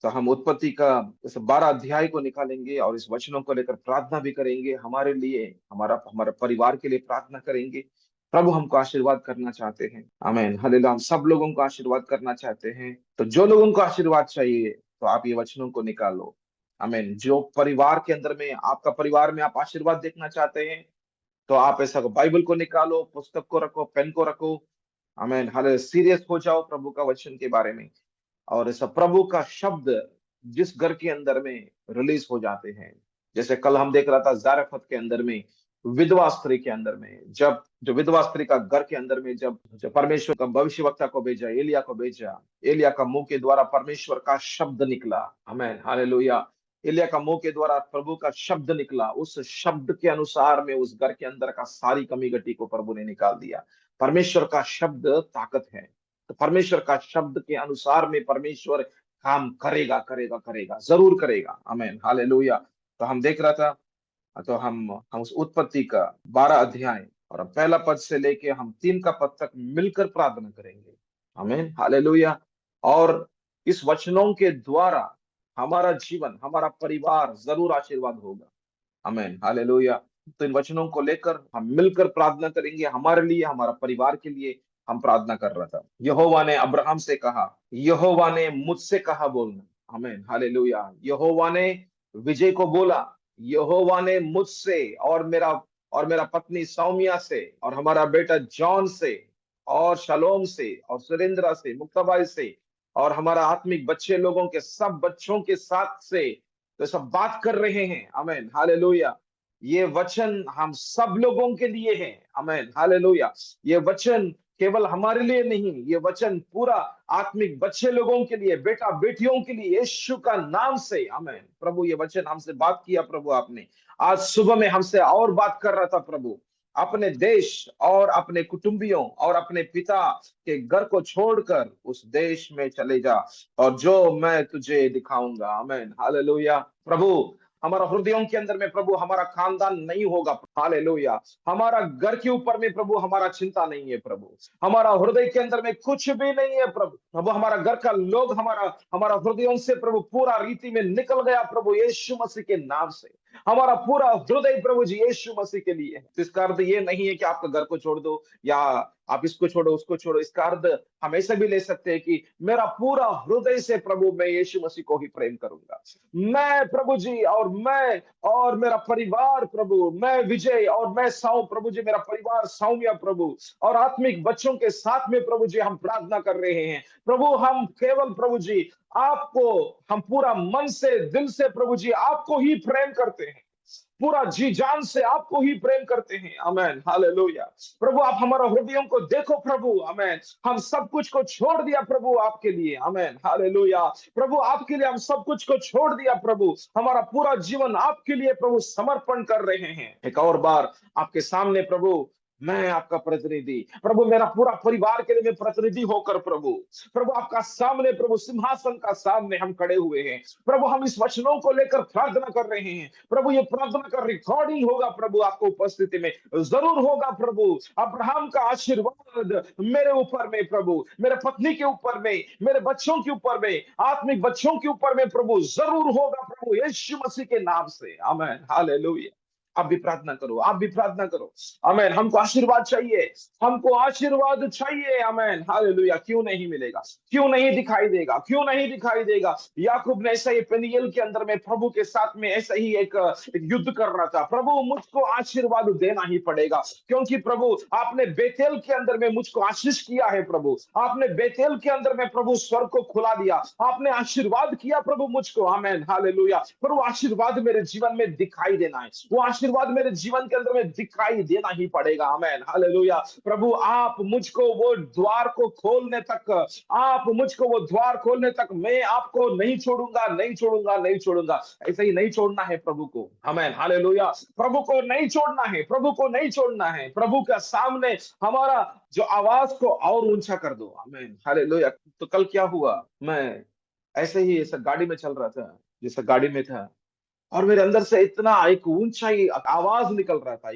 तो हम उत्पत्ति का इस 12 अध्याय को निकालेंगे और इस वचनों को लेकर प्रार्थना भी करेंगे, हमारे लिए, हमारा हमारे परिवार के लिए प्रार्थना करेंगे। प्रभु हमको आशीर्वाद करना चाहते हैं। आमीन हालेलुया। हम सब लोगों को आशीर्वाद करना चाहते हैं। तो जो लोगों को आशीर्वाद चाहिए, तो आप ये वचनों को निकालो। आमीन। जो परिवार के अंदर में, आपका परिवार में आप आशीर्वाद देखना चाहते हैं, तो आप ऐसा बाइबल को निकालो, पुस्तक को रखो, पेन को रखो। आमीन हालेलुया। सीरियस हो जाओ प्रभु का वचन के बारे में। और ऐसा प्रभु का शब्द जिस घर के अंदर में रिलीज हो जाते हैं, जैसे कल हम देख रहा था जारफत के अंदर में, विधवा स्त्री के अंदर में, जब जो विधवा स्त्री का घर के अंदर में जब परमेश्वर का भविष्यवक्ता को भेजा, एलिया को भेजा, एलिया का मुंह के द्वारा परमेश्वर का शब्द निकला। आमीन हालेलुया। एलिया का मुंह के द्वारा प्रभु का शब्द निकला, उस शब्द के अनुसार में उस घर के अंदर का सारी कमी घटी को प्रभु ने निकाल दिया। परमेश्वर का शब्द ताकत है। तो परमेश्वर का शब्द के अनुसार में परमेश्वर काम करेगा, करेगा, करेगा, जरूर करेगा। आमीन हालेलुया। तो हम देख रहा था, तो हम उस उत्पत्ति का 12 अध्याय और हम पहला पद से लेके हम 3 का पद तक मिलकर प्रार्थना करेंगे। आमीन हालेलुया। और इस वचनों के द्वारा हमारा जीवन, हमारा परिवार जरूर आशीर्वाद होगा। आमीन हालेलुया। तो इन वचनों को लेकर हम मिलकर प्रार्थना करेंगे, हमारे लिए, हमारा परिवार के लिए हम प्रार्थना कर रहा था। यहोवा ने अब्राहम से कहा, यहोवा ने मुझसे कहा बोलना। आमीन हालेलुया। यहोवा ने विजय को बोला, यहोवा ने मुझसे और मेरा पत्नी सौम्या से और हमारा बेटा जॉन से और शलोम से और सुरेंद्रा से, मुक्ताबाई से और हमारा आत्मिक बच्चे लोगों के सब बच्चों के साथ से तो सब बात कर रहे हैं। आमीन हालेलुया। ये वचन हम सब लोगों के लिए है। आमीन हालेलुया। ये वचन केवल हमारे लिए नहीं, ये वचन पूरा आत्मिक बच्चे लोगों के लिए, बेटा बेटियों के लिए, यीशु का नाम से। आमीन। प्रभु ये वचन हमसे बात किया, प्रभु आपने आज सुबह में हमसे और बात कर रहा था। प्रभु अपने देश और अपने कुटुंबियों और अपने पिता के घर को छोड़कर उस देश में चले जा, और जो मैं तुझे दिखाऊंगा। आमीन हालेलुया। प्रभु हमारा हृदयों के अंदर में प्रभु हमारा खानदान नहीं होगा। हालेलुया। हमारा घर के ऊपर में प्रभु हमारा चिंता नहीं है। प्रभु हमारा हृदय के अंदर में कुछ भी नहीं है। प्रभु प्रभु हमारा घर का लोग हमारा हमारा हृदयों से प्रभु पूरा रीति में निकल गया। प्रभु यीशु मसीह के नाम से हमारा पूरा हृदय प्रभु जी यीशु मसीह के लिए है। तो इसका अर्थ ये नहीं है कि आपका घर को छोड़ दो या आप इसको छोड़ो, उसको छोड़ो। इसका अर्थ हम ऐसे भी ले सकते हैं कि मेरा पूरा हृदय से प्रभु मैं यीशु मसीह को ही प्रेम करूंगा। मैं प्रभु जी और मेरा परिवार प्रभु, मैं विजय और मैं साउ प्रभु जी, मेरा परिवार सौम्या प्रभु और आत्मिक बच्चों के साथ में प्रभु जी हम प्रार्थना कर रहे हैं। प्रभु हम केवल प्रभु जी आपको, हम पूरा मन से, दिल से प्रभु जी आपको ही प्रेम करते हैं। पूरा जी जान से आपको ही प्रेम करते हैं। आमीन हालेलुया। प्रभु आप हमारा हृदयों को देखो प्रभु। आमीन। हम सब कुछ को छोड़ दिया प्रभु आपके लिए। आमीन हालेलुया। प्रभु आपके लिए हम सब कुछ को छोड़ दिया प्रभु। हमारा पूरा जीवन आपके लिए प्रभु समर्पण कर रहे हैं। एक और बार आपके सामने प्रभु मैं आपका प्रतिनिधि, प्रभु मेरा पूरा परिवार के लिए मैं प्रतिनिधि होकर प्रभु प्रभु आपका सामने, प्रभु सिंहासन का सामने हम खड़े हुए हैं। प्रभु हम इस वचनों को लेकर प्रार्थना कर रहे हैं। प्रभु ये प्रार्थना का रिकॉर्डिंग होगा प्रभु आपको उपस्थिति में जरूर होगा। प्रभु अब्राहम का आशीर्वाद मेरे ऊपर में प्रभु, मेरे पत्नी के ऊपर में, मेरे बच्चों के ऊपर में, आत्मिक बच्चों के ऊपर में प्रभु जरूर होगा प्रभु यीशु मसीह के नाम से। आमीन हालेलुया। आप भी प्रार्थना करो, आप भी प्रार्थना करो। आमीन। हमको आशीर्वाद चाहिए, हमको आशीर्वाद चाहिए। आमीन हालेलुया। क्यों नहीं मिलेगा, क्यों नहीं दिखाई देगा, क्यों नहीं दिखाई देगा। याकूब ने ऐसा ही पेनियल के अंदर में प्रभु के साथ में ऐसा ही एक युद्ध कर रहा था। प्रभु मुझको आशीर्वाद देना ही पड़ेगा, क्योंकि प्रभु आपने बेतेल के अंदर में मुझको आशीष किया है। प्रभु आपने बेतेल के अंदर में प्रभु स्वर्ग को खुला दिया, आपने आशीर्वाद किया प्रभु मुझको। आमीन हालेलुया। प्रभु आशीर्वाद मेरे जीवन में दिखाई देना है, वो आशीर्वाद मेरे जीवन के अंदर में दिखाई देना ही पड़ेगा। आमीन हालेलुया। प्रभु आप मुझको वो द्वार को खोलने तक, आप मुझको वो द्वार खोलने तक मैं आपको नहीं छोड़ूंगा, नहीं छोड़ूंगा, नहीं छोड़ूंगा। ऐसे ही नहीं छोड़ना है प्रभु को। आमीन हालेलुया। प्रभु को नहीं छोड़ना है, प्रभु को नहीं छोड़ना है। प्रभु के सामने हमारा जो आवाज को और ऊंचा कर दो। आमीन हालेलुया। तो कल क्या हुआ, मैं ऐसे ही ऐसा गाड़ी में चल रहा था, जैसा गाड़ी में था, और मेरे अंदर से इतना एक ऊंचा ही आवाज निकल रहा था,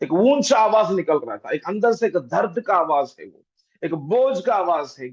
एक ऊंचा आवाज निकल रहा था, एक अंदर से एक दर्द का आवाज है, वो एक बोझ का आवाज है।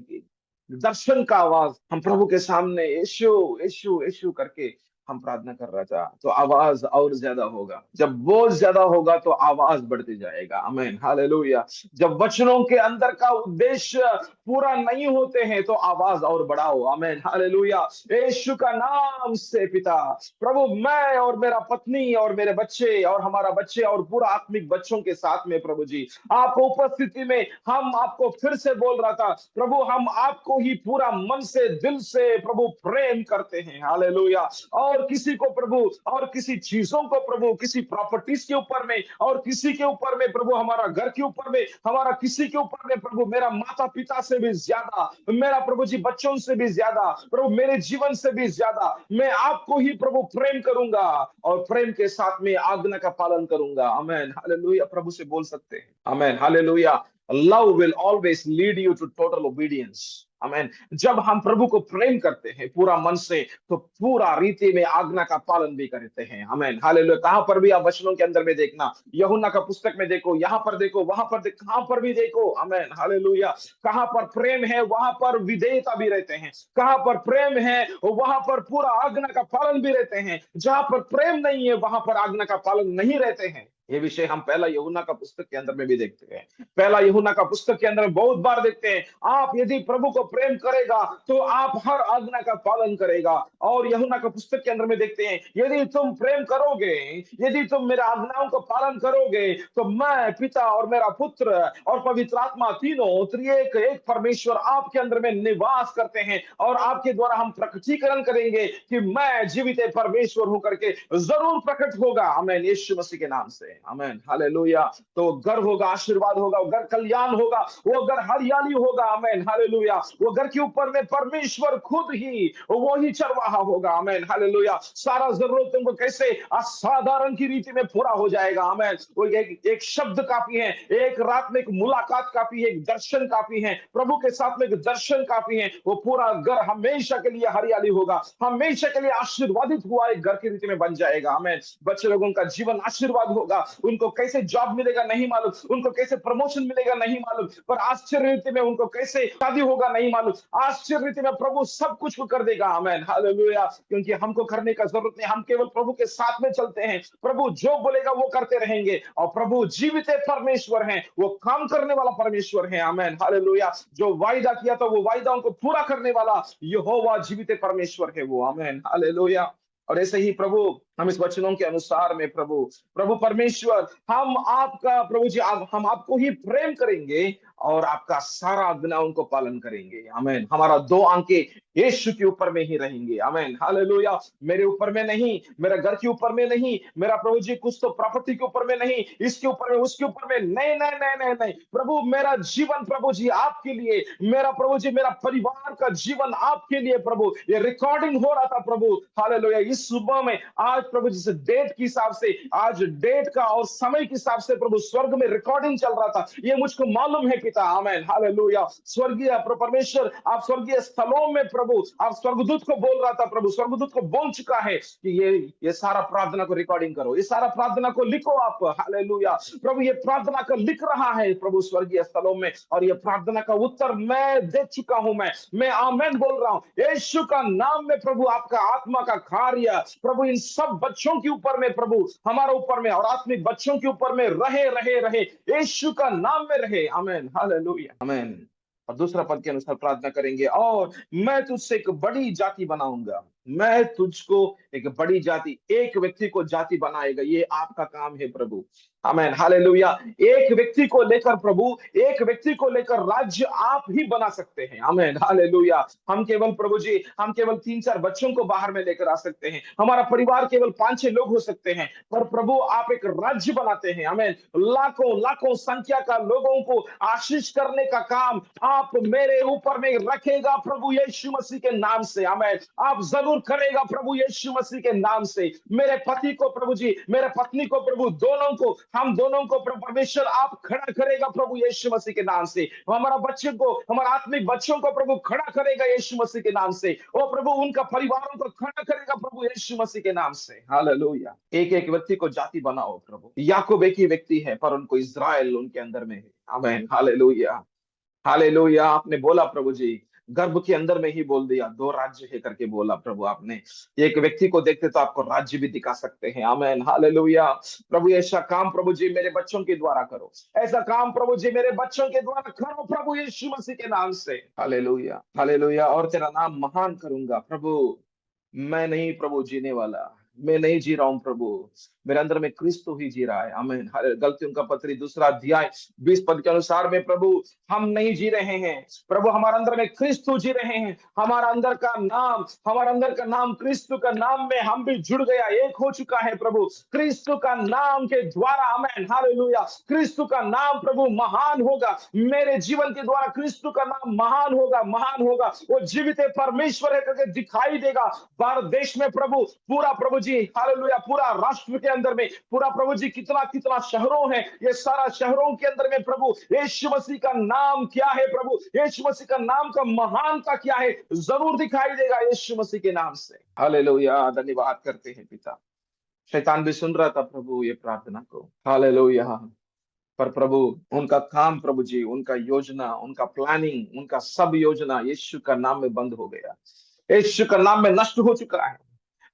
दर्शन का आवाज हम प्रभु के सामने यीशु यीशु यीशु करके हम प्रार्थना कर रहा था, तो आवाज और ज्यादा होगा। जब बोझ ज्यादा होगा तो आवाज बढ़ती जाएगा। आमीन, हालेलुया। जब वचनों के अंदर का उद्देश्य पूरा नहीं होते हैं तो आवाज और बढ़ाओ। आमीन, हालेलुया। यीशु का नाम से पिता, प्रभु मैं और मेरा पत्नी और मेरे बच्चे और हमारा बच्चे और पूरा आत्मिक बच्चों के साथ में प्रभु जी आपको उपस्थिति में हम आपको फिर से बोल रहा था प्रभु, हम आपको ही पूरा मन से दिल से प्रभु प्रेम करते हैं। हालेलुया। और किसी को प्रभु, और किसी चीजों को प्रभु, किसी प्रॉपर्टीज के ऊपर में और किसी के ऊपर में प्रभु, हमारा घर के ऊपर में, हमारा किसी के ऊपर में प्रभु, मेरा माता पिता से भी ज्यादा, मेरा प्रभु जी बच्चों से भी ज्यादा प्रभु, मेरे जीवन से भी ज्यादा मैं आपको ही प्रभु प्रेम करूंगा और प्रेम के साथ में आज्ञा का पालन करूंगा। आमेन, हालेलुया। प्रभु से बोल सकते हैं। Amen, hallelujah. Love will always lead you to total obedience. Amen. जब हम प्रभु को प्रेम करते हैं पूरा मन से तो पूरा रीति में आज्ञा का पालन भी करते हैं। Amen, hallelujah. कहां पर भी आप वचनों के अंदर में देखना, यूहन्ना का पुस्तक में देखो, यहां पर देखो, वहां पर देखो, कहां पर भी देखो। आमेन, हालेलुया। कहां पर प्रेम है वहां पर विधेयता भी रहते हैं, कहां पर प्रेम है वहां पर पूरा आज्ञा का पालन भी रहते हैं, जहां पर प्रेम नहीं है वहां पर आज्ञा का पालन नहीं रहते हैं। ये विषय हम पहला यूहन्ना का पुस्तक के अंदर में भी देखते हैं। पहला यूहन्ना का पुस्तक के अंदर में बहुत बार देखते हैं, आप यदि प्रभु को प्रेम करेगा तो आप हर आज्ञा का पालन करेगा। और यूहन्ना का पुस्तक के अंदर में देखते हैं, यदि तुम प्रेम करोगे, यदि तुम मेरे आज्ञाओं का पालन करोगे तो मैं पिता और मेरा पुत्र और पवित्र आत्मा तीनों त्रिएक एक परमेश्वर आपके अंदर में निवास करते हैं और आपके द्वारा हम प्रकटीकरण करेंगे कि मैं जीवित परमेश्वर हूं करके जरूर प्रकट होगा। आमीन, यीशु मसीह के नाम से। आमीन, हालेलुया। तो घर होगा आशीर्वाद होगा, घर कल्याण होगा, वो घर हरियाली होगा। आमीन, हालेलुया। वो घर के ऊपर में परमेश्वर खुद ही वो ही चरवाहा होगा। आमीन, हालेलुया। सारा जरूरत तुमको कैसे असाधारण की रीति में पूरा हो जाएगा। आमीन। वो एक शब्द काफी है, एक रात में एक मुलाकात काफी है, एक दर्शन काफी है, प्रभु के साथ में एक दर्शन काफी है। वो पूरा घर हमेशा के लिए हरियाली होगा, हमेशा के लिए आशीर्वादित हुआ एक घर की रीति में बन जाएगा। आमीन। बच्चे लोगों का जीवन आशीर्वाद होगा, उनको कैसे जॉब मिलेगा नहीं मालूम, उनको कैसे प्रमोशन मिलेगा नहीं मालूम, पर आश्चर्य रीति में उनको कैसे शादी होगा नहीं मालूम, आश्चर्य रीति में प्रभु सब कुछ को कर देगा। आमीन, हालेलुया। क्योंकि हमको करने का जरूरत नहीं, हम केवल प्रभु के साथ में चलते हैं, प्रभु जो बोलेगा वो करते रहेंगे और प्रभु जीवित परमेश्वर हैं, वो काम करने वाला परमेश्वर है। आमीन, हालेलुया। जो वायदा किया था वो वायदाओं को पूरा करने वाला यहोवा जीवित परमेश्वर है वो। आमीन, हालेलुया। और ऐसे ही प्रभु हम इस वचनों के अनुसार में प्रभु, प्रभु परमेश्वर, हम आपका प्रभु जी हम आपको ही प्रेम करेंगे और आपका सारा आज्ञाओं को पालन करेंगे। आमीन। हमारा दो आंखें यीशु के ऊपर में ही रहेंगे। आमीन, हालेलुया। मेरे ऊपर में नहीं, मेरा घर के ऊपर में नहीं, मेरा प्रभु जी कुछ तो प्रॉपर्टी के ऊपर में नहीं, इसके ऊपर में उसके ऊपर में नहीं, नहीं, नहीं, नहीं, नहीं। प्रभु मेरा जीवन प्रभु जी आपके लिए, मेरा प्रभु जी मेरा परिवार का जीवन आपके लिए प्रभु। ये रिकॉर्डिंग हो रहा था प्रभु, हालेलुया। इस सुबह में आज प्रभु जिस डेट के हिसाब से, आज डेट का और समय के हिसाब से प्रभु स्वर्ग में रिकॉर्डिंग चल रहा था, ये मुझको मालूम है पिता। आमीन, हालेलुया। स्वर्गीय परमेश्वर आप स्वर्गीय स्थलों में प्रभु आप स्वर्गदूत को बोल रहा था प्रभु, स्वर्गदूत को बोल चुका है कि ये सारा प्रार्थना को रिकॉर्डिंग करो, ये सारा प्रार्थना को लिखो आप। हालेलुया। प्रभु ये प्रार्थना को लिख रहा है प्रभु स्वर्गीय स्थलों में और ये प्रार्थना का उत्तर मैं दे चुका हूं। मैं आमीन बोल रहा हूं यीशु का नाम में प्रभु। आपका आत्मा का कार्य प्रभु इन सब बच्चों के ऊपर में प्रभु, हमारे ऊपर में और आत्मिक बच्चों के ऊपर में रहे रहे रहे, यीशु का नाम में रहे। आमीन, हालेलुया। आमीन। और दूसरा पद के अनुसार प्रार्थना करेंगे, और मैं तुझसे एक बड़ी जाति बनाऊंगा। मैं तुझको एक बड़ी जाति, एक व्यक्ति को जाति बनाएगा, ये आपका काम है प्रभु। आमीन, हालेलुया। एक व्यक्ति को लेकर प्रभु, एक व्यक्ति को लेकर राज्य आप ही बना सकते हैं। आमीन, हालेलुया। हम केवल प्रभु जी, हम केवल 3-4 बच्चों को बाहर में लेकर आ सकते हैं, हमारा परिवार केवल 5-6 लोग हो सकते हैं, पर प्रभु आप एक राज्य बनाते हैं। आमीन। लाखों लाखों संख्या का लोगों को आशीष करने का काम आप मेरे ऊपर में रखेगा प्रभु यीशु मसीह के नाम से। आमीन। आप जरूर करेगा प्रभु यीशु मसीह के नाम से। मेरे पति को प्रभु जी, मेरे पत्नी को प्रभु, दोनों को, हम दोनों को प्रभु परमेश्वर आप खड़ा करेगा प्रभु यीशु मसीह के नाम से। हमारा बच्चे को, हमारे आत्मिक बच्चों को प्रभु खड़ा करेगा यीशु मसीह के नाम से। ओ प्रभु उनका परिवारों को खड़ा करेगा प्रभु यीशु मसीह के नाम से। हालेलुया। एक एक व्यक्ति को जाति बनाओ प्रभु। याकूब एक ही व्यक्ति है पर उनको इस्राएल उनके अंदर में है। आमीन, हालेलुया। हालेलुया। आपने बोला प्रभु जी, गर्भ के अंदर में ही बोल दिया, दो राज्य है करके बोला प्रभु आपने। एक व्यक्ति को देखते तो आपको राज्य भी दिखा सकते हैं। Amen, hallelujah. प्रभु ऐसा काम प्रभु जी मेरे बच्चों के द्वारा करो, ऐसा काम प्रभु जी मेरे बच्चों के द्वारा करो प्रभु यीशु मसीह के नाम से। Hallelujah, hallelujah. और तेरा नाम महान करूंगा प्रभु। मैं नहीं प्रभु जीने वाला, मैं नहीं जी रहा हूं प्रभु, मेरे अंदर में क्रिस्तो ही जी रहा है। आमीन। गलतियों का पत्री 2 अध्याय 20 पद के अनुसार में प्रभु हम नहीं जी रहे हैं प्रभु, हमारे अंदर में क्रिस्तो जी रहे हैं। हमारा अंदर का नाम क्रिस्तो का नाम में हम भी जुड़ गया, एक हो चुका है प्रभु क्रिस्तो का नाम के द्वारा। आमीन, हालेलुया। क्रिस्तो का नाम प्रभु महान होगा मेरे जीवन के द्वारा, क्रिस्तो का नाम महान होगा, महान होगा। वो जीवित परमेश्वर है करके दिखाई देगा भारत देश में प्रभु, पूरा प्रभु जी हालेलुया, पूरा राष्ट्र के अंदर में, पूरा प्रभु जी कितना कितना शहरों है, ये सारा शहरों के अंदर में प्रभु यीशु मसीह का नाम क्या है प्रभु, यीशु मसीह का नाम का महानता क्या है, जरूर दिखाई देगा यीशु मसीह के नाम से। हालेलुया, धन्यवाद करते हैं पिता। शैतान भी सुन रहा था प्रभु ये प्रार्थना को। हालेलुया। पर प्रभु उनका काम प्रभु जी, उनका योजना, उनका प्लानिंग, उनका सब योजना यीशु का नाम में बंद हो गया, यीशु का नाम में नष्ट हो चुका है।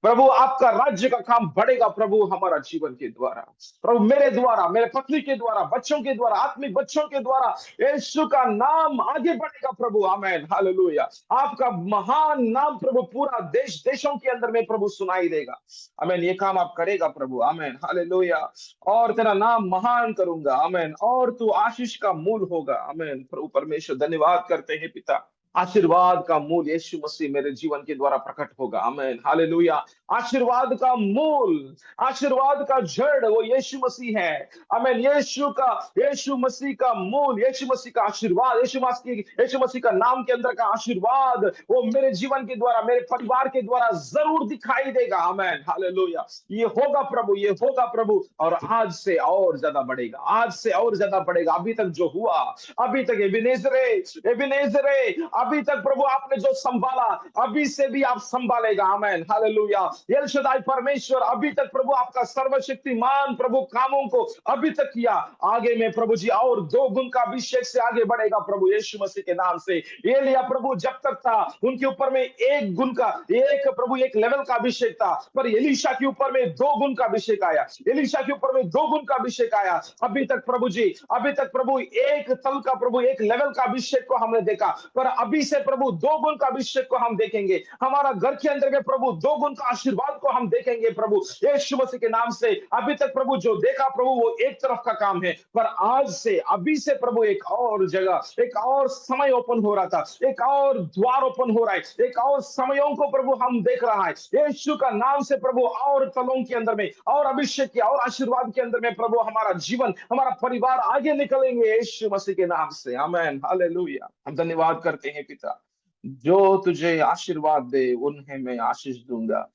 प्रभु आपका राज्य का काम बढ़ेगा प्रभु हमारा जीवन के द्वारा, प्रभु मेरे द्वारा, मेरे पत्नी के द्वारा, बच्चों के द्वारा, आत्मिक बच्चों के द्वारा यीशु का नाम आगे बढ़ेगा प्रभु। आमेन, हालेलुया। आपका महान नाम प्रभु पूरा देश देशों के अंदर में प्रभु सुनाई देगा। आमेन, ये काम आप करेगा प्रभु। आमेन, हालेलुया। और तेरा नाम महान करूंगा। आमेन, और तू आशीष का मूल होगा। आमेन। प्रभु परमेश्वर धन्यवाद करते हैं पिता, आशीर्वाद का मूल यीशु मसीह मेरे जीवन के द्वारा प्रकट होगा। आमेन, हालेलुया। आशीर्वाद का मूल, आशीर्वाद का जड़ वो यीशु मसीह है। आमेन, यीशु मसीह का मूल, यीशु मसीह का आशीर्वाद, यीशु मसीह का नाम के अंदर का आशीर्वाद वो मेरे जीवन के द्वारा, मेरे परिवार के द्वारा जरूर दिखाई देगा। आमेन, हालेलुया। ये होगा प्रभु, ये होगा प्रभु, और आज से और ज्यादा बढ़ेगा, आज से और ज्यादा बढ़ेगा। अभी तक जो हुआ, अभी तक एबेनेजरे, एबेनेजरे, अभी तक प्रभु आपने जो संभाला, अभी से भी आप संभालेगा। आमेन, हालेलुया। एल शदाई परमेश्वर अभी तक प्रभु आपका सर्वशक्तिमान प्रभु कामों को अभी तक किया, आगे में प्रभु जी और 2 गुण का अभिषेक से आगे बढ़ेगा प्रभु यीशु मसीह के नाम से। एलिया प्रभु जब तक था उनके ऊपर में 1 गुण का, एक प्रभु एक लेवल का अभिषेक था, पर एलीशा के ऊपर में 2 गुण का अभिषेक आया, एलीशा के ऊपर में 2 गुण का अभिषेक आया। अभी तक प्रभु जी, अभी तक प्रभु एक तल का प्रभु एक लेवल का अभिषेक को हमने देखा, पर अभी से प्रभु 2 गुण का अभिषेक को हम देखेंगे। हमारा घर के अंदर में प्रभु 2 गुण का आशीर्वाद को हम देखेंगे प्रभु यीशु मसीह के नाम से। अभी तक प्रभु जो देखा प्रभु वो एक तरफ का काम है, पर आज से, अभी से प्रभु एक और जगह, एक और समय ओपन हो रहा था, एक और द्वार ओपन हो रहा है, एक और समयों को प्रभु हम देख रहा है यीशु का नाम से प्रभु। और तलों के अंदर में और अभिषेक के और आशीर्वाद के अंदर में प्रभु हमारा जीवन, हमारा परिवार आगे निकलेंगे यीशु मसीह के नाम से। आमेन, हालेलुया। हम धन्यवाद करते हैं पिता, जो तुझे आशीर्वाद दे उन्हें मैं आशीष दूंगा।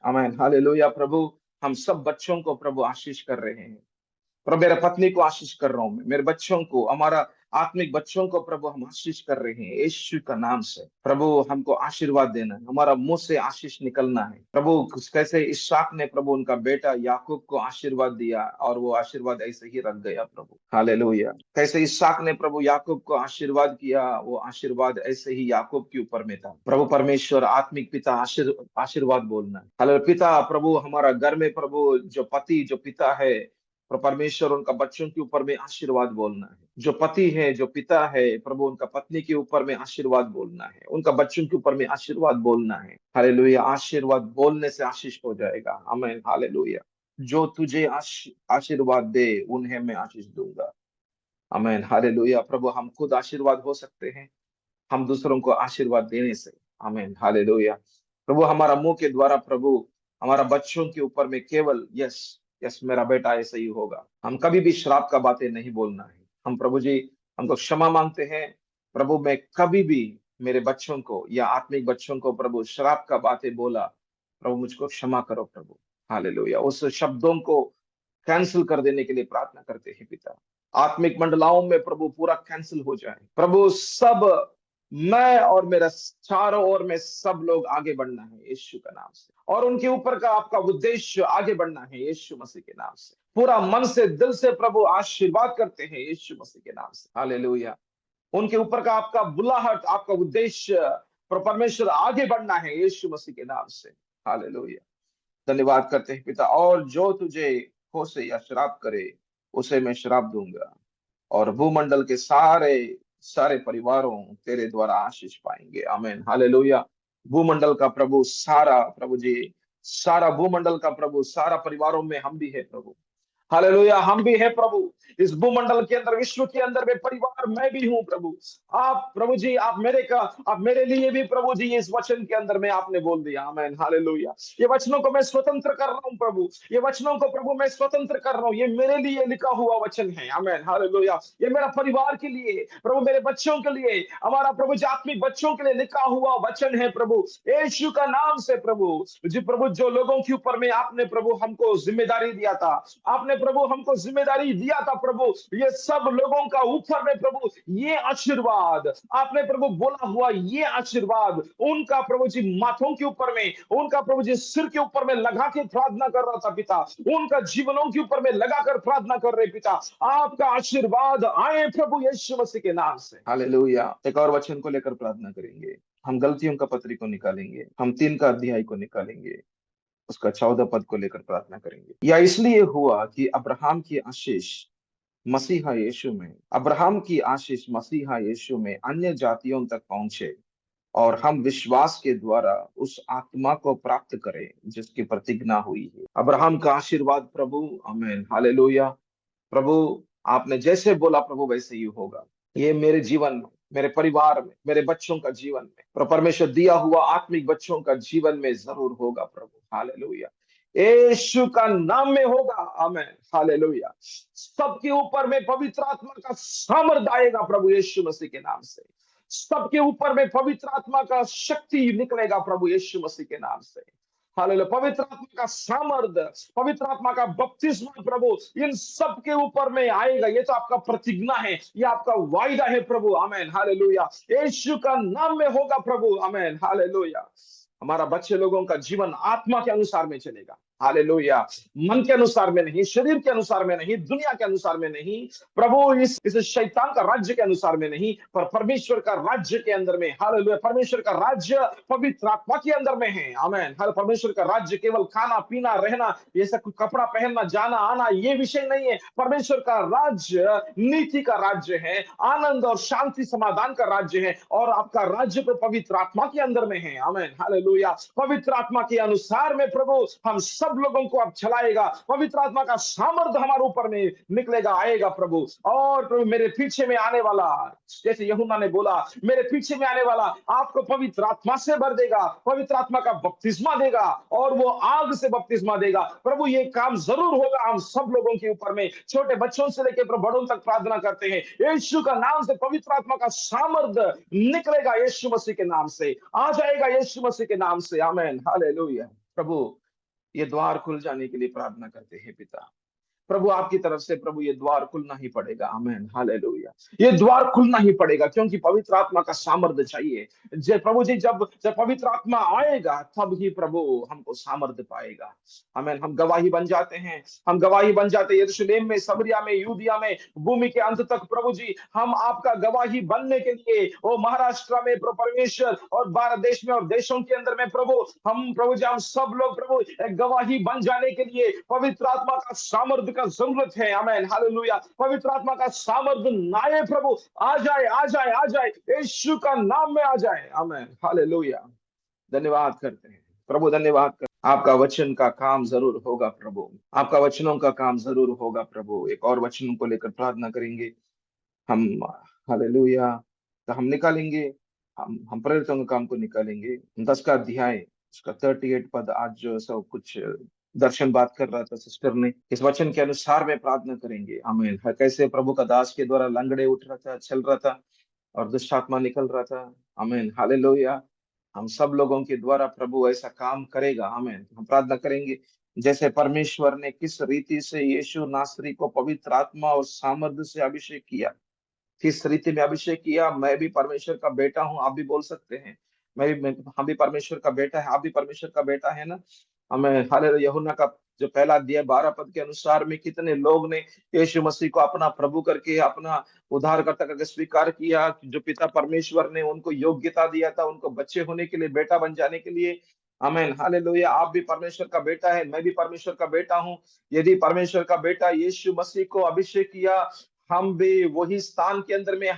आमेन, हालेलुया। प्रभु हम सब बच्चों को प्रभु आशीष कर रहे हैं प्रभु, मेरे पत्नी को आशीष कर रहा हूं मैं, मेरे बच्चों को, हमारा आत्मिक बच्चों को प्रभु हम आशीष कर रहे हैं यीशु का नाम से। प्रभु हमको आशीर्वाद देना है, हमारा मुंह से आशीष निकलना है प्रभु। कैसे इसहाक ने प्रभु उनका बेटा याकूब को आशीर्वाद दिया और वो आशीर्वाद ऐसे ही रख गया प्रभु, हालेलुया। कैसे इसहाक ने प्रभु याकूब को आशीर्वाद किया, वो आशीर्वाद ऐसे ही याकूब के ऊपर में था। प्रभु परमेश्वर आत्मिक पिता आशीर्वाद बोलना है, हालेलुया। पिता प्रभु हमारा घर में प्रभु जो पति, जो पिता है प्रभु परमेश्वर, उनका बच्चों के ऊपर में आशीर्वाद बोलना है। जो पति है, जो पिता है प्रभु, उनका पत्नी के ऊपर में आशीर्वाद बोलना है, उनका बच्चों के ऊपर में आशीर्वाद बोलना है। हालेलुया। आशीर्वाद बोलने से आशीष हो जाएगा। आमीन, हालेलुया। जो तुझे आशीर्वाद दे उन्हें मैं आशीष दूंगा। आमीन, हालेलुया। प्रभु हम खुद आशीर्वाद हो सकते हैं हम दूसरों को आशीर्वाद देने से। आमीन, हालेलुया। प्रभु हमारा मुंह के द्वारा प्रभु हमारा बच्चों के ऊपर में केवल यस, यस मेरा बेटा ऐसा ही होगा, हम कभी भी श्राप का बातें नहीं बोलना है। हम प्रभु जी हमको क्षमा मांगते हैं प्रभु, मैं कभी भी मेरे बच्चों को या आत्मिक बच्चों को प्रभु श्राप का बातें बोला, प्रभु मुझको क्षमा करो प्रभु। हालेलुया। उस शब्दों को कैंसिल कर देने के लिए प्रार्थना करते हैं पिता, आत्मिक मंडलाओं में प्रभु पूरा कैंसिल हो जाए प्रभु। सब मैं और मेरा चारों ओर में सब लोग आगे बढ़ना है यीशु का नाम से, और उनके ऊपर का आपका उद्देश्य आगे बढ़ना है यीशु मसीह के नाम से। पूरा मन से, दिल से प्रभु आशीर्वाद करते हैं यीशु मसीह के नाम से। हालेलुया। उनके ऊपर का आपका बुलाहट, आपका उद्देश्य, परमेश्वर आगे बढ़ना है यीशु मसीह के नाम से। हालेलुया। धन्यवाद करते हैं पिता। और जो तुझे कोसे या श्राप करे उसे मैं श्राप दूंगा, और भूमंडल के सारे सारे परिवारों तेरे द्वारा आशीष पाएंगे। आमीन। हालेलुया। भूमंडल का प्रभु, सारा प्रभु जी, सारा भूमंडल का प्रभु, सारा परिवारों में हम भी है प्रभु। हालेलुया। हम भी है प्रभु इस भूमंडल के अंदर, विश्व के अंदर में परिवार मैं भी हूं प्रभु। आप प्रभु जी, आप मेरे लिए भी प्रभु जी इस वचन के अंदर में आपने बोल दिया। आमीन। हालेलुया। ये वचनों को मैं स्वतंत्र कर रहा हूं प्रभु, ये वचनों को प्रभु मैं स्वतंत्र कर रहा हूं। ये मेरे लिए लिखा हुआ वचन है। आमीन। हालेलुया। ये मेरा परिवार के लिए प्रभु, मेरे बच्चों के लिए, हमारा प्रभु जी आत्मिक बच्चों के लिए लिखा हुआ वचन है प्रभु, यीशु का नाम से प्रभु। जी प्रभु, जो लोगों के ऊपर में आपने प्रभु हमको जिम्मेदारी दिया था, आपने प्रभु हमको जिम्मेदारी दिया था प्रभु, ये सब लोगों का ऊपर में प्रभु ये आशीर्वाद आपने प्रभु बोला हुआ, ये आशीर्वाद उनका प्रभु जी माथों के ऊपर में, उनका प्रभु जी सिर के ऊपर में लगा के प्रार्थना कर रहा था पिता, उनका जीवनों के ऊपर में लगाकर प्रार्थना कर रहे पिता, आपका आशीर्वाद आए प्रभु यीशु मसीह के नाम से। हालेलुया। एक और वचन को लेकर प्रार्थना करेंगे। हम गलतियों का पत्री को निकालेंगे, हम 3 का अध्याय को निकालेंगे, उसका 14 पद को लेकर प्रार्थना करेंगे। या इसलिए हुआ कि अब्राहम की आशीष मसीहा यीशु में, अब्राहम की आशीष मसीहा यीशु में अन्य जातियों तक पहुंचे, और हम विश्वास के द्वारा उस आत्मा को प्राप्त करें जिसकी प्रतिज्ञा हुई है। अब्राहम का आशीर्वाद प्रभु। आमीन। हालेलुया। प्रभु, आपने जैसे बोला प्रभु वैसे ही होगा। ये मेरे जीवन में, मेरे परिवार में, मेरे बच्चों का जीवन में, परमेश्वर दिया हुआ आत्मिक बच्चों का जीवन में जरूर होगा प्रभु। हालेलुया। यीशु का नाम में होगा। आमीन। हालेलुया। सबके ऊपर में पवित्र आत्मा का सामर्थ आएगा प्रभु यीशु मसीह के नाम से। सबके ऊपर में पवित्र आत्मा का शक्ति निकलेगा प्रभु यीशु मसीह के नाम से। हालेलुया। पवित्र आत्मा का सामर्थ, पवित्र आत्मा का बपतिस्मा प्रभु इन सब के ऊपर में आएगा। ये तो आपका प्रतिज्ञा है, ये आपका वायदा है प्रभु। आमीन। हालेलुया। यीशु का नाम में होगा प्रभु। आमीन। हालेलुया। हमारा बच्चे लोगों का जीवन आत्मा के अनुसार में चलेगा। हालेलुया। मन के अनुसार में नहीं, शरीर के अनुसार में नहीं, दुनिया के अनुसार में नहीं प्रभु, इस शैतान का राज्य के अनुसार में नहीं, पर परमेश्वर का राज्य के अंदर में। हालेलुया। परमेश्वर का राज्य पवित्र आत्मा के अंदर में है। आमीन। हर परमेश्वर का राज्य केवल खाना पीना रहना, ये सब कपड़ा पहनना, जाना आना, ये विषय नहीं है। परमेश्वर का राज्य नीति का राज्य है, आनंद और शांति समाधान का राज्य है, और आपका राज्य तो पवित्र आत्मा के अंदर में है। आमीन। हालेलुया। पवित्र आत्मा के अनुसार में प्रभु हम सब लोगों को अब चलाएगा। पवित्र आत्मा का सामर्थ हमारे ऊपर में निकलेगा, आएगा प्रभु। और प्रभु, मेरे पीछे में आने वाला, जैसे यूहन्ना ने बोला, मेरे पीछे में आने वाला आपको पवित्र आत्मा से भर देगा, पवित्र आत्मा का बपतिस्मा देगा, और वो आग से बपतिस्मा देगा। प्रभु, ये काम जरूर होगा हम सब लोगों के ऊपर में, छोटे बच्चों से लेकर प्रभु बड़ों तक प्रार्थना करते हैं। यीशु का नाम से पवित्र आत्मा का सामर्थ निकलेगा, यीशु मसीह के नाम से आ जाएगा, यीशु मसीह के नाम से। आमीन। हालेलुया। प्रभु, ये द्वार खुल जाने के लिए प्रार्थना करते हैं पिता। प्रभु, आपकी तरफ से प्रभु ये द्वार खुलना ही पड़ेगा। आमीन। हालेलुया। ये द्वार खुलना ही पड़ेगा, क्योंकि पवित्र आत्मा का सामर्थ्य चाहिए। जब प्रभु जी, जब जब पवित्र आत्मा आएगा तब ही प्रभु हमको सामर्थ्य पाएगा। आमीन। हम गवाही बन जाते हैं, हम गवाही बन जाते हैं यरूशलेम में, समरिया में, यूदिया में, भूमि के अंत तक प्रभु जी हम आपका गवाही बनने के लिए, वो महाराष्ट्र में परमेश्वर, और भारत देश में और देशों के अंदर में प्रभु, हम प्रभु जी हम सब लोग प्रभु एक गवाही बन जाने के लिए पवित्र आत्मा का सामर्थ्य का जरूरत है। आमीन। हालेलुया। पवित्र आत्मा का सामर्थ्य नाये प्रभु, आ जाए, आ जाए, आ जाए, यीशु का नाम में आ जाए। आमीन। हालेलुया। धन्यवाद करते हैं प्रभु, धन्यवाद कर, आपका वचन का काम जरूर होगा प्रभु, आपका वचनों का काम जरूर होगा प्रभु। एक और वचनों को लेकर प्रार्थना करेंगे हम। हालेलुया। तो हम निकालेंगे, हम प्रेरितों के काम को निकालेंगे, 10 का अध्याय, उसका 38 पद। आज जो सब कुछ दर्शन बात कर रहा था सिस्टर ने, इस वचन के अनुसार में प्रार्थना करेंगे। आमीन। कैसे प्रभु का दास के द्वारा लंगड़े उठ रहा था, चल रहा था, और दुष्ट आत्मा निकल रहा था। आमीन। हालेलुया। हम सब लोगों के द्वारा प्रभु ऐसा काम करेगा। आमीन। हम प्रार्थना करेंगे, जैसे परमेश्वर ने किस रीति से यीशु नासरी को पवित्र आत्मा और सामर्थ्य से अभिषेक किया, किस रीति में अभिषेक किया। मैं भी परमेश्वर का बेटा हूं, आप भी बोल सकते हैं। हम भी परमेश्वर का बेटा है, आप भी परमेश्वर का बेटा है ना। हमें हालेलुया यूहन्ना का जो पहला अध्याय 12 पद के अनुसार में कितने लोग ने यीशु मसीह को अपना प्रभु करके, अपना उद्धारकर्ता करके स्वीकार किया, जो पिता परमेश्वर ने उनको योग्यता दिया था उनको बच्चे होने के लिए, बेटा बन जाने के लिए। आमीन हालेलुया। आप भी परमेश्वर का बेटा है, मैं भी परमेश्वर का बेटा हूँ। यदि परमेश्वर का बेटा यीशु मसीह को अभिषेक किया, हम भी वही स्थान के अंदर में,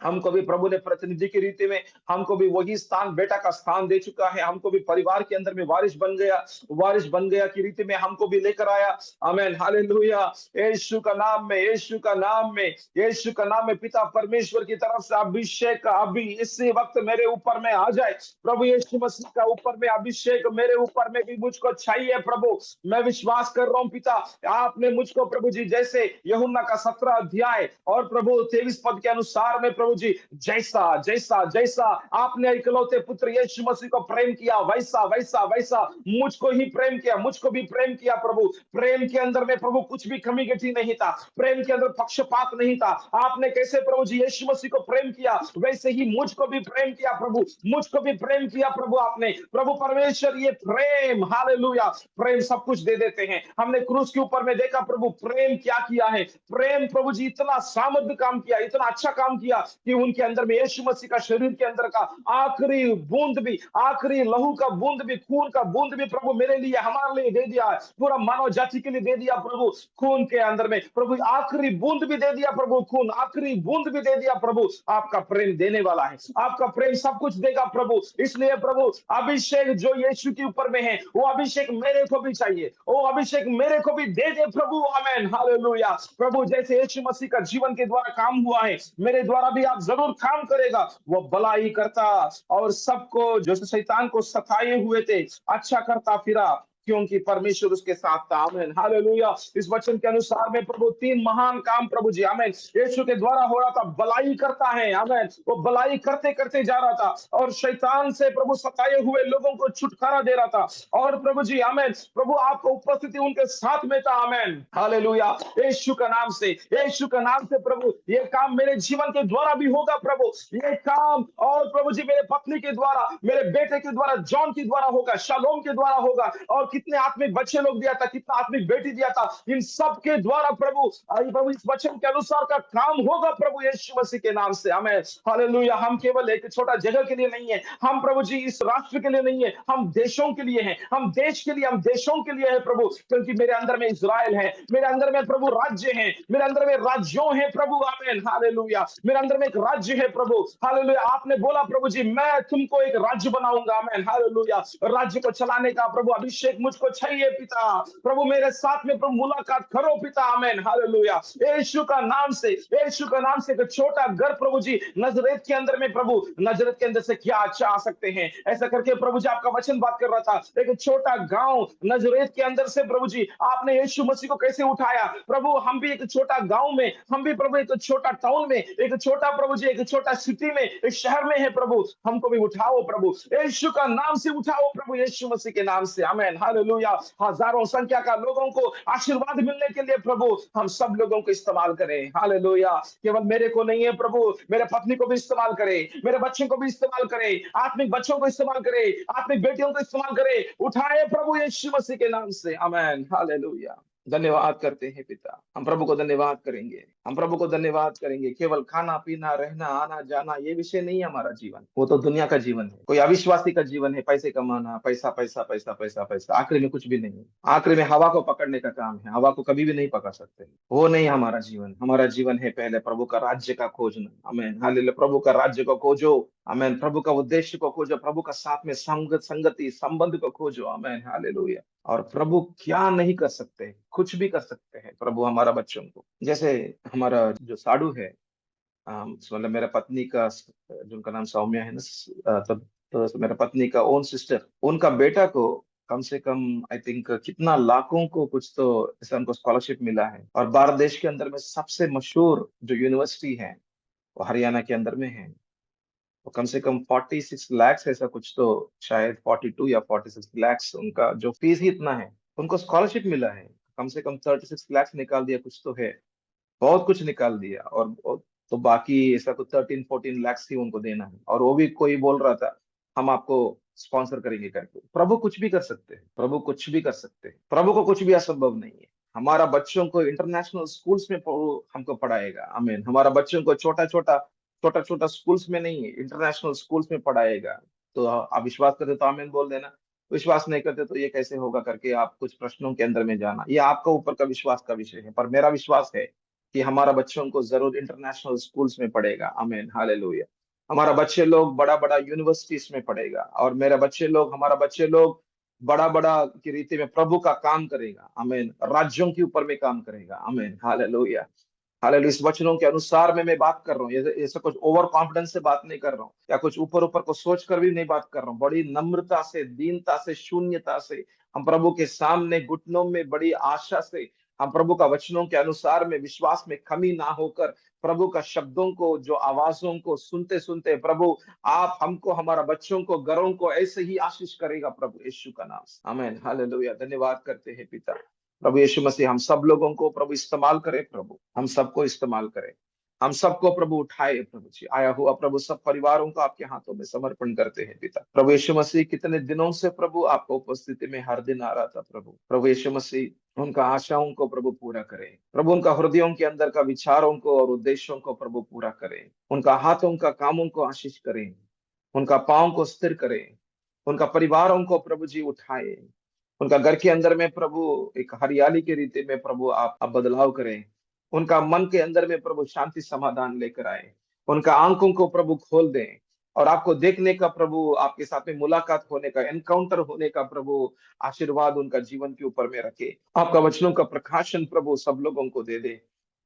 हमको भी प्रभु ने प्रतिनिधि की रीति में, हमको भी वही स्थान, बेटा का स्थान दे चुका है। हमको भी परिवार के अंदर में वारिस बन गया की रीति में हमको भी लेकर आया। आमीन हालेलुया। यीशु का नाम में, यीशु का नाम में, यीशु का नाम में पिता परमेश्वर की तरफ से अभिषेक अभी इसी वक्त मेरे ऊपर में आ जाए। प्रभु यीशु मसीह का ऊपर में अभिषेक मेरे ऊपर में भी मुझको चाहिए प्रभु। मैं विश्वास कर रहा हूँ पिता, आपने मुझको प्रभु जी, जैसे यूहन्ना का 17 अध्याय और प्रभु 23 पद के अनुसार में प्रभु जी, जैसा जैसा जैसा आपने इकलौते पुत्र यीशु मसीह को प्रेम किया, वैसा वैसा वैसा मुझको ही प्रेम किया, मुझको भी प्रेम किया प्रभु। प्रेम के अंदर में प्रभु कुछ भी कमी गठी नहीं था, प्रेम के अंदर पक्षपात नहीं था। आपने कैसे प्रभु जी यीशु मसीह को प्रेम किया, वैसे ही मुझको भी प्रेम किया प्रभु, मुझको भी प्रेम किया प्रभु आपने। प्रभु परमेश्वर, ये प्रेम हालेलुया, प्रेम सब कुछ दे देते हैं। हमने क्रूस के ऊपर में देखा प्रभु प्रेम क्या किया है। प्रेम प्रभु जी इतना सामर्थ्य काम किया, इतना अच्छा काम किया कि उनके अंदर में यीशु मसीह का शरीर के अंदर का आखिरी बूंद भी, आखिरी लहू का बूंद भी, खून का बूंद भी प्रभु मेरे लिए, हमारे लिए दे दिया है, पूरा मानव जाति के लिए दे दिया प्रभु। खून के अंदर में प्रभु आखिरी बूंद भी दे दिया प्रभु, खून आखिरी बूंद भी दे दिया प्रभु। आपका प्रेम देने वाला है, आपका प्रेम सब कुछ देगा प्रभु। इसलिए प्रभु अभिषेक जो यीशु के ऊपर में है, वो अभिषेक मेरे को भी चाहिए, वो अभिषेक मेरे को भी दे दे प्रभु। आमीन हालेलुया। प्रभु जैसे यीशु मसीह का जीवन के द्वारा काम हुआ है, मेरे द्वारा भी आप जरूर काम करेगा। वो भलाई करता और सबको जो शैतान को सताए हुए थे अच्छा करता फिरा, क्योंकि परमेश्वर उसके साथ था। आमीन हालेलुया। इस वचन के अनुसार में प्रभु 3 महान काम प्रभु जी आमीन यीशु के द्वारा हो रहा था। भलाई करता है, आमीन, वो भलाई करते करते जा रहा था और शैतान से प्रभु सताए हुए लोगों को छुटकारा दे रहा था। और प्रभु जी आमीन, प्रभु आपका उपस्थिति उनके साथ में था। आमीन हालेलुया। यीशु का नाम से, यीशु का नाम से प्रभु ये काम मेरे जीवन के द्वारा भी होगा प्रभु। ये काम और प्रभु जी मेरे पत्नी के द्वारा, मेरे बेटे के द्वारा, जॉन के द्वारा होगा, शालोम के द्वारा होगा, और कितने आत्मिक बच्चे लोग दिया था, कितना आत्मिक बेटी दिया था, इन सब के द्वारा प्रभु प्रभु इस वचन के अनुसार का काम होगा प्रभु यीशु मसीह के नाम से। आमीन हालेलुया। हम केवल एक छोटा जगह के लिए नहीं है, हम प्रभु जी इस राष्ट्र के लिए नहीं है, हम देशों के लिए हैं, हम देश के लिए, हम देशों के लिए है प्रभु। क्योंकि मेरे अंदर में इज़राइल है, मेरे अंदर में प्रभु राज्य है, मेरे अंदर में राज्यों है प्रभु। आमीन हालेलुया। मेरे अंदर में एक राज्य है प्रभु। हालेलुया। आपने बोला प्रभु जी मैं तुमको एक राज्य बनाऊंगा। आमीन हालेलुया। राज्य को चलाने का प्रभु अभिषेक मुझको चाहिए पिता। प्रभु मेरे साथ में प्रभु मुलाकात करो पिता। आमीन हालेलुया। यीशु का नाम से, यीशु का नाम से एक छोटा घर प्रभु जी नजरेत के अंदर में, प्रभु नजरेत के अंदर से क्या अच्छा आ सकते हैं, ऐसा करके प्रभु जी आपका वचन बात कर रहा था। एक छोटा गांव नजरेत के अंदर से प्रभु जी आपने यीशु मसीह को कैसे उठाया प्रभु। हम भी एक छोटा गांव में, हम भी प्रभु एक छोटा टाउन में, एक छोटा प्रभु जी एक छोटा सिटी में, एक शहर में है प्रभु। हमको भी उठाओ प्रभु, यीशु का नाम से उठाओ प्रभु, यीशु मसीह के नाम से। आमीन हालेलुया। हजारों संख्या का लोगों को आशीर्वाद मिलने के लिए प्रभु हम सब लोगों को इस्तेमाल करें। हालेलुया। केवल मेरे को नहीं है प्रभु, मेरे पत्नी को भी इस्तेमाल करें, मेरे बच्चों को भी इस्तेमाल करें, आत्मिक बच्चों को इस्तेमाल करें, आत्मिक बेटियों को इस्तेमाल करें। उठाए प्रभु यीशु मसीह के नाम से। आमीन हालेलुया। धन्यवाद करते हैं पिता, हम प्रभु को धन्यवाद करेंगे, हम प्रभु को धन्यवाद करेंगे। केवल खाना पीना, रहना, आना जाना, ये विषय नहीं है हमारा जीवन, वो तो दुनिया का जीवन है। कोई अविश्वासी का जीवन है, पैसे कमाना, पैसा पैसा पैसा पैसा पैसा, आखिरी में कुछ भी नहीं है। आखिरी में हवा को पकड़ने का काम है, हवा को कभी भी नहीं पकड़ सकते। वो नहीं हमारा जीवन। हमारा जीवन है पहले प्रभु का राज्य का खोजना। आमीन हालेलुया। प्रभु का राज्य को खोजो। आमीन। प्रभु का उद्देश्य को खोजो, प्रभु का साथ में संगति संबंध को खोजो। आमीन हालेलुया। और प्रभु क्या नहीं कर सकते, कुछ भी कर सकते हैं प्रभु हमारा बच्चों को। जैसे हमारा जो साडू है, मतलब मेरा पत्नी का, जिनका नाम सौम्या है ना, तो मेरा पत्नी का ओन सिस्टर, उनका बेटा को कम से कम आई थिंक कितना लाखों को कुछ तो ऐसा उनको स्कॉलरशिप मिला है। और भारत देश के अंदर में सबसे मशहूर जो यूनिवर्सिटी है वो हरियाणा के अंदर में है। तो कम से कम 46 लाख ऐसा कुछ तो, शायद 42 या 46 लाख उनका जो फीस ही इतना है, उनको स्कॉलरशिप मिला है। कम से कम 36 लाख निकाल दिया कुछ तो है, बहुत कुछ निकाल दिया। और तो बाकी ऐसा कुछ 13-14 लाख ही उनको देना है। और वो भी कोई बोल रहा था हम आपको स्पॉन्सर करेंगे करके। प्रभु कुछ भी कर सकते हैं, प्रभु कुछ भी कर सकते हैं, प्रभु को कुछ भी असंभव नहीं है। हमारा बच्चों को इंटरनेशनल स्कूल्स में हमको पढ़ाएगा। आमीन। हमारा बच्चों को छोटा छोटा स्कूल्स में नहीं, इंटरनेशनल स्कूल्स में पढ़ाएगा। तो आप विश्वास करते तो आमीन बोल देना। विश्वास नहीं करते तो ये कैसे होगा करके आप कुछ प्रश्नों के अंदर में जाना, ये आपका ऊपर का विश्वास का विषय है। पर मेरा विश्वास है कि हमारा बच्चों को जरूर इंटरनेशनल स्कूल्स में पढ़ेगा। आमीन, हालेलुया। हमारा बच्चे लोग बड़ा बड़ा यूनिवर्सिटीज में पढ़ेगा, और हमारा बच्चे लोग बड़ा बड़ा की रीति में प्रभु का काम करेगा। आमीन। राज्यों के ऊपर में काम करेगा। आमीन, हालेलुया। हालेलुया। इस वचनों के अनुसार में मैं बात कर रहा हूँ, ऐसा कुछ ओवर कॉन्फिडेंस से बात नहीं कर रहा हूँ, या कुछ ऊपर ऊपर को सोच कर भी नहीं बात कर रहा हूँ। बड़ी नम्रता से, दीनता से, शून्यता से हम प्रभु के सामने घुटनों में बड़ी आशा से हम प्रभु का वचनों के अनुसार में विश्वास में कमी ना होकर प्रभु का शब्दों को, जो आवाजों को सुनते सुनते, प्रभु आप हमको, हमारा बच्चों को, घरों को ऐसे ही आशीष करेगा प्रभु यीशु का नाम से। आमीन, हालेलुया। धन्यवाद करते हैं पिता। प्रभु यीशु मसीह हम सब लोगों को प्रभु इस्तेमाल करे, प्रभु हम सबको इस्तेमाल करे, हम सबको प्रभु उठाए। प्रभु जी आया हुआ प्रभु सब परिवारों को आपके हाथों में समर्पण करते हैं पिता। प्रभु यीशु मसीह कितने दिनों से प्रभु आपको उपस्थिति में हर दिन आ रहा था प्रभु। प्रभु यीशु मसीह उनका आशाओं को प्रभु पूरा करे, प्रभु उनका हृदयों के अंदर का विचारों को और उद्देश्यों को प्रभु पूरा करे, उनका हाथों का कामों को आशीष करे, उनका पाँव को स्थिर करे, उनका परिवारों को प्रभु जी उठाए, उनका घर के अंदर में प्रभु एक हरियाली के रीति में प्रभु आप बदलाव करें, उनका मन के अंदर में प्रभु शांति समाधान लेकर आए, उनका आंखों को प्रभु खोल दें, और आपको देखने का प्रभु, आपके साथ में मुलाकात होने का, एनकाउंटर होने का प्रभु आशीर्वाद उनका जीवन के ऊपर में रखे। आपका वचनों का प्रकाशन प्रभु सब लोगों को दे दे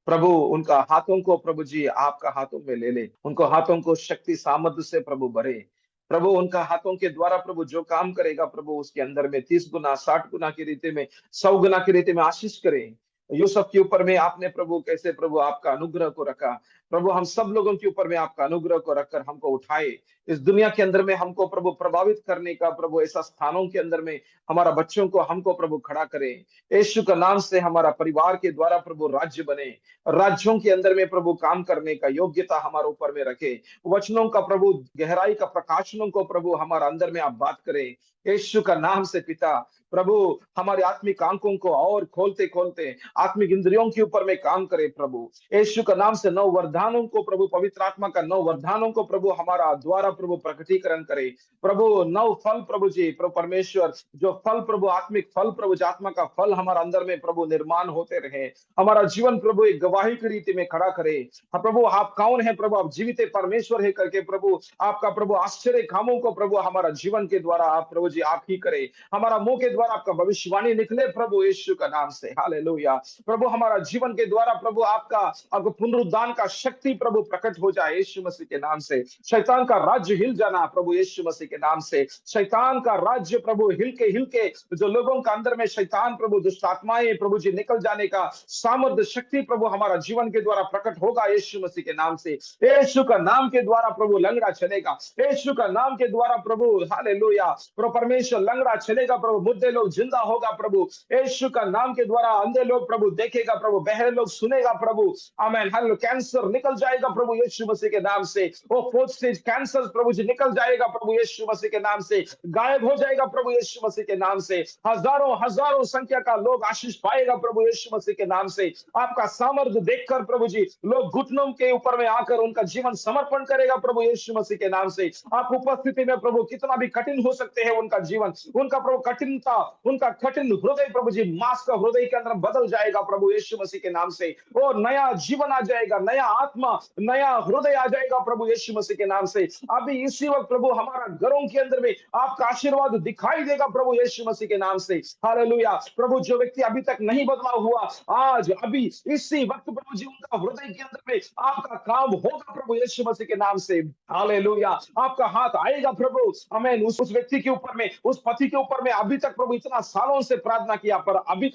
प्रभु। उनका हाथों को प्रभु जी आपका हाथों में ले ले, उनको हाथों को शक्ति सामर्थ्य से प्रभु भरे। प्रभु उनका हाथों के द्वारा प्रभु जो काम करेगा प्रभु उसके अंदर में 30 गुना, 60 गुना की रीति में, 100 गुना की रीति में आशीष करें। यूसुफ के ऊपर में आपने प्रभु कैसे प्रभु आपका अनुग्रह को रखा, प्रभु हम सब लोगों के ऊपर में आपका अनुग्रह को रखकर हमको उठाए, इस दुनिया के अंदर में हमको प्रभु प्रभावित करने का प्रभु ऐसा स्थानों के अंदर में हमारा बच्चों को हमको प्रभु खड़ा करें। यीशु का नाम से हमारा परिवार के द्वारा प्रभु राज्य बने, राज्यों के अंदर में प्रभु काम करने का योग्यता हमारे ऊपर में रखे। वचनों का प्रभु गहराई का प्रकाशनों को प्रभु हमारा अंदर में आप बात करें यीशु का नाम से पिता। प्रभु हमारे आत्मिक आंखों को और खोलते खोलते आत्मिक इंद्रियों के ऊपर में काम करे प्रभु यीशु का नाम से। नौ वरदानों को प्रभु, पवित्र आत्मा का 9 वरदानों को प्रभु हमारा द्वारा प्रभु प्रकटीकरण करे प्रभु। 9 फल प्रभु जी, प्रभु परमेश्वर जो फल प्रभु, आत्मिक फल प्रभु, आत्मा का फल हमारा अंदर में प्रभु निर्माण होते रहे। हमारा जीवन प्रभु एक गवाही की रीति में खड़ा करे। प्रभु आप कौन है प्रभु, आप जीवित परमेश्वर है करके प्रभु आपका प्रभु आश्चर्य कामों को प्रभु हमारा जीवन के द्वारा आप प्रभु जी आप ही करे। हमारा मुंह के द्वारा आपका भविष्यवाणी निकले प्रभु यीशु का नाम से। हालेलुया। प्रभु हमारा जीवन के द्वारा प्रभु आपका आपको पुनरुद्धान का शक्ति प्रभु प्रकट हो जाए यीशु मसीह के नाम से। शैतान का राज्य हिल जाना प्रभु यीशु मसीह के नाम से। शैतान का राज्य प्रभु हिल के जो लोगों का अंदर में शैतान प्रभु दुष्ट आत्माएं प्रभु जी निकल जाने का सामर्थ्य शक्ति प्रभु हमारा जीवन के द्वारा प्रकट होगा यीशु मसीह के नाम से। यीशु का नाम के द्वारा प्रभु लंगड़ा चलेगा, यीशु का नाम के द्वारा प्रभु हालेलुया प्रभु परमेश्वर लंगड़ा चलेगा प्रभु, मुद्दे लोग जिंदा होगा प्रभु यीशु का नाम के द्वारा, अंधे लोग प्रभु देखेगा प्रभु, बहरे लोग सुनेगा प्रभु। आमेन। हालेलुया। कैंसर निकल जाएगा प्रभु यीशु मसीह के नाम से। वो 4th स्टेज कैंसर प्रभु जी निकल जाएगा प्रभु यीशु मसीह के नाम से, गायब हो जाएगा प्रभु यीशु मसीह के नाम से। हजारों हजारों संख्या का लोग आशीष पाएगा प्रभु यीशु मसीह के नाम से। आपका सामर्थ्य देखकर प्रभु जी लोग घुटनों के ऊपर में आकर उनका जीवन समर्पण करेगा प्रभु यीशु मसीह के नाम से। आप उपस्थिति में प्रभु कितना भी कठिन हो सकते हैं उनका जीवन, उनका प्रभु कठिनता, उनका कठिन हृदय प्रभु जी मांस का हृदय के अंदर बदल जाएगा प्रभु यीशु मसीह के नाम से। और नया जीवन आ जाएगा, नया आत्मा, नया हृदय आ जाएगा प्रभु यीशु मसीह के नाम से। अभी इसी वक्त प्रभु हमारा घरों के अंदर में आपका आशीर्वाद दिखाई देगा प्रभु यीशु मसीह के नाम से। हालेलुया। प्रभु जो व्यक्ति अभी तक नहीं बदला हुआ, आज अभी इसी वक्त प्रभु जी उनका हृदय के अंदर में आपका काम होगा प्रभु यीशु मसीह के नाम से। हालेलुया। आपका हाथ आएगा प्रभु। आमीन। उस व्यक्ति के ऊपर में, उस पति के ऊपर में अभी तक प्रभु इतना सालों से प्रार्थना किया, पर अभी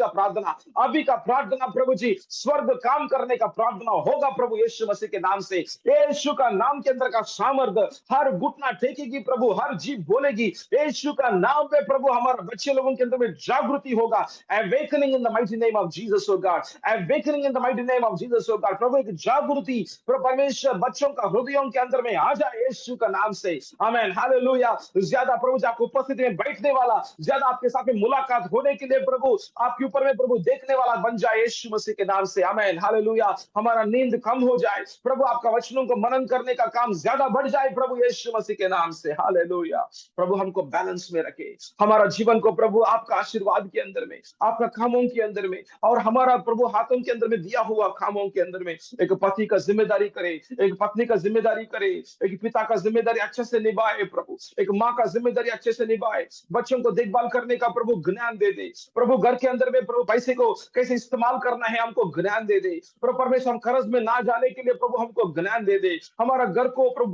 का प्रार्थना प्रभु जी स्वर्ग काम करने का प्रार्थना होगा प्रभु यीशु मसीह के नाम से। यीशु का नाम के अंदर का सामर्थ्य, हर घुटना टेकेगी प्रभु, हर जीभ बोलेगी यीशु का नाम पे प्रभु। हमारे बच्चे लोगों के अंदर में जागृति होगा। awakening in the mighty name of Jesus, oh God, awakening in the mighty name of Jesus, oh God। प्रभु एक जागृति प्रभु परमेश्वर बच्चों का हृदयों के अंदर में आ जाए यीशु का नाम से। आमेन, हालेलुया। ज्यादा प्रभु जी आपको उपस्थिति में बैठने वाला, ज्यादा आपके साथ में मुलाकात होने के लिए प्रभु आपके ऊपर में प्रभु देखने वाला बन जाए यीशु मसीह के नाम से। आमेन, हालेलुया। हमारा नींद कम हो जाए प्रभु, आपका वचनों को मनन करने का काम ज्यादा बढ़ जाए प्रभु यीशु मसीह के नाम से। हालेलुया। प्रभु हमको बैलेंस में रखे, हमारा जीवन को प्रभु आपका आशीर्वाद के अंदर में, आपका कामों के अंदर में, और हमारा प्रभु हाथों के अंदर में दिया हुआ कामों के अंदर में एक पति का जिम्मेदारी करे, एक पत्नी का जिम्मेदारी करे, एक पिता का जिम्मेदारी अच्छे से निभाए प्रभु, एक माँ का जिम्मेदारी अच्छे से निभाए, बच्चों को देखभाल करने का प्रभु ज्ञान दे दे प्रभु। घर के अंदर में प्रभु पैसे को कैसे इस्तेमाल करना है हमको ज्ञान दे दे प्रभु। परमेश्वर हम कर्ज में ना जाने के लिए प्रभु हमको ज्ञान दे दे। हमारा घर को प्रभु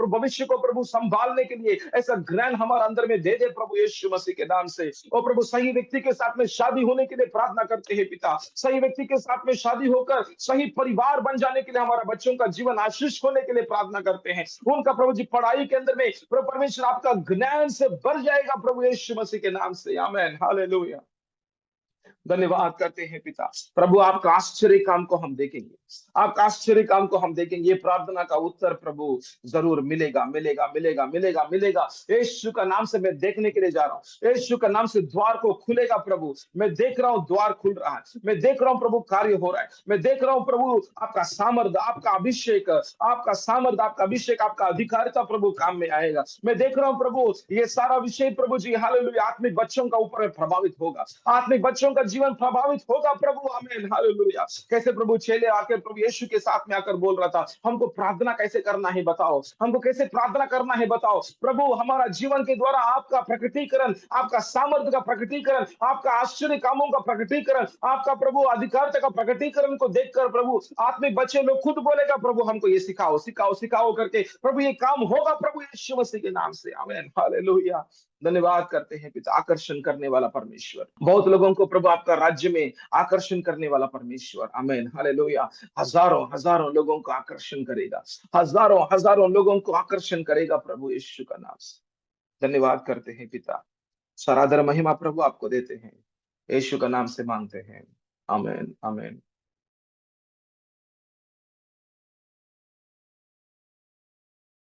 भविष्य को प्रभु संभालने के लिए ऐसा ज्ञान हमारे अंदर में दे दे प्रभु यीशु मसीह के नाम से। और प्रभु सही व्यक्ति के साथ में शादी होने के लिए प्रार्थना करते हैं पिता, सही व्यक्ति के साथ में शादी होकर सही परिवार बन जाने के लिए, हमारा बच्चों का जीवन आशीष होने के लिए प्रार्थना करते हैं। उनका प्रभु जी पढ़ाई के अंदर में प्रभु परमेश्वर आपका ज्ञान से भर जाएगा प्रभु यीशु मसीह के नाम से। आमेन, हालेलुया। धन्यवाद करते हैं पिता। प्रभु आपका आश्चर्य काम को हम देखेंगे, आपका आश्चर्य काम को हम देखेंगे। ये प्रार्थना का उत्तर प्रभु जरूर मिलेगा, मिलेगा, मिलेगा, मिलेगा, मिलेगा। यीशु का नाम से मैं देखने के लिए जा रहा हूँ, यीशु का नाम से द्वार को खुलेगा प्रभु। मैं देख रहा हूँ द्वार खुल रहा है, मैं देख रहा हूँ प्रभु कार्य हो रहा है, मैं देख रहा हूँ प्रभु आपका सामर्थ्य, आपका अभिषेक, आपका सामर्थ्य, आपका अभिषेक, आपका अधिकारिता प्रभु काम में आएगा। मैं देख रहा हूँ प्रभु ये सारा विषय प्रभु जी हालेलुया आत्मिक बच्चों का ऊपर प्रभावित होगा, आत्मिक बच्चों का जीवन प्रभावित होगा प्रभु। आमीन, हालेलुया। कैसे प्रभु चेले आकर प्रभु यीशु के साथ में आकर बोल रहा था, हमको प्रार्थना कैसे करना है बताओ, हमको कैसे प्रार्थना करना है बताओ प्रभु। हमारा जीवन के द्वारा आपका प्रकटीकरण, आपका सामर्थ्य का प्रकटीकरण, आपका आश्चर्य कामों का प्रकटीकरण, आपका प्रभु अधिकारता का प्रकटीकरण को देखकर प्रभु आत्मिक बच्चे लोग खुद बोलेगा प्रभु हमको ये सिखाओ, सिखाओ, सिखाओ करके प्रभु ये काम होगा प्रभु यीशु मसीह के नाम से। आमीन, हालेलुया। धन्यवाद करते हैं पिता, आकर्षण करने वाला परमेश्वर, बहुत लोगों को प्रभु आपका राज्य में आकर्षण करने वाला परमेश्वर। आमीन, हालेलुया। हजारों हजारों लोगों को आकर्षण करेगा, हजारों हजारों लोगों को आकर्षण करेगा प्रभु यीशु का नाम से। धन्यवाद करते हैं पिता, सारा आदर महिमा प्रभु आपको देते हैं, यीशु का नाम से मांगते हैं। आमीन, आमीन।